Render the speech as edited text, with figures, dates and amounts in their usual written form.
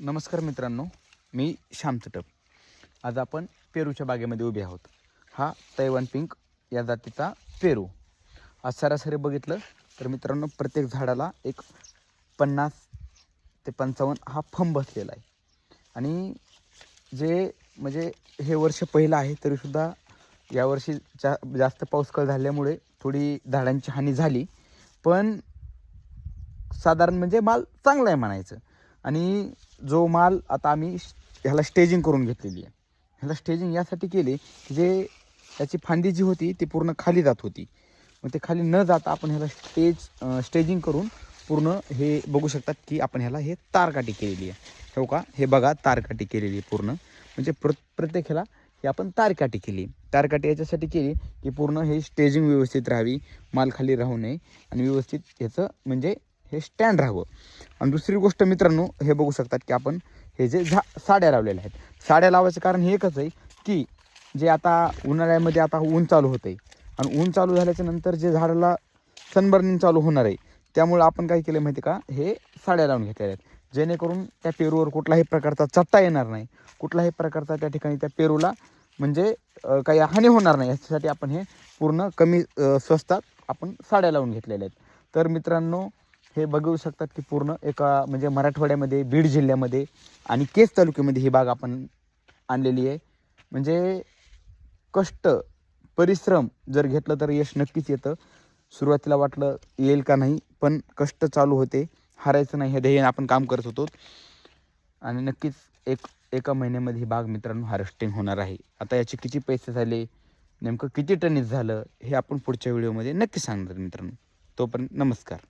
नमस्कार मित्रांनो, मी श्याम चटप. आज आपण पेरूच्या बागेमध्ये उभे आहोत. हा तैवान पिंक या जातीचा पेरू. आज सरासरी बघितलं तर मित्रांनो प्रत्येक झाडाला एक 50 ते 55 हा फंब बसलेला आहे. आणि जे म्हणजे हे वर्ष पहिलं आहे तरीसुद्धा यावर्षी जास्त पाऊस कळ झाल्यामुळे थोडी झाडांची हानी झाली, पण साधारण म्हणजे माल चांगला आहे म्हणायचं. आणि जो माल आता आम्ही ह्याला स्टेजिंग करून घेतलेली आहे. ह्याला स्टेजिंग यासाठी केली की जे त्याची फांदी जी होती ती पूर्ण खाली जात होती. मग ते खाली न जाता आपण ह्याला स्टेजिंग करून पूर्ण हे बघू शकतात की आपण ह्याला हे तारकाठी केलेली आहे. हो का, हे बघा तारकाठी केलेली आहे पूर्ण. म्हणजे प्रत्येक ह्याला हे आपण तारकाठी केली. तारकाठी याच्यासाठी केली की पूर्ण हे स्टेजिंग व्यवस्थित राहावी, माल खाली राहू नये आणि व्यवस्थित ह्याचं म्हणजे हे स्टँड राहावं. आणि दुसरी गोष्ट मित्रांनो, हे बघू शकतात की आपण हे जे साड्या लावलेल्या आहेत. साड्या लावायचं कारण हे एकच आहे की जे आता उन्हाळ्यामध्ये आता ऊन चालू होतं आहे आणि ऊन चालू झाल्याच्या नंतर जे झाडाला सनबर्निंग चालू होणार आहे, त्यामुळे आपण काय केलं माहिती का, हे साड्या लावून घेतलेल्या आहेत. जेणेकरून त्या पेरूवर कुठलाही प्रकारचा चट्टा येणार नाही, कुठलाही प्रकारचा त्या ठिकाणी त्या पेरूला म्हणजे काही हानी होणार नाही, याच्यासाठी आपण हे पूर्ण कमी स्वस्तात आपण साड्या लावून घेतलेल्या आहेत. तर मित्रांनो, हे बघू शकतात की पूर्ण एका म्हणजे मराठवाड्यामध्ये, बीड जिल्ह्यामध्ये आणि केस तालुक्यामध्ये ही बाग आपण आणलेली आहे. म्हणजे कष्ट, परिश्रम जर घेतलं तर यश नक्कीच येतं. सुरुवातीला वाटलं येईल का नाही, पण कष्ट चालू होते, हारायचं नाही हे ध्येयाने आपण काम करत होतो. आणि नक्कीच एका महिन्यामध्ये ही बाग मित्रांनो हार्वेस्टिंग होणार आहे. आता याचे किती पैसे झाले, नेमकं किती टनीज झालं, हे आपण पुढच्या व्हिडिओमध्ये नक्की सांगणार मित्रांनो. तोपर्यंत नमस्कार.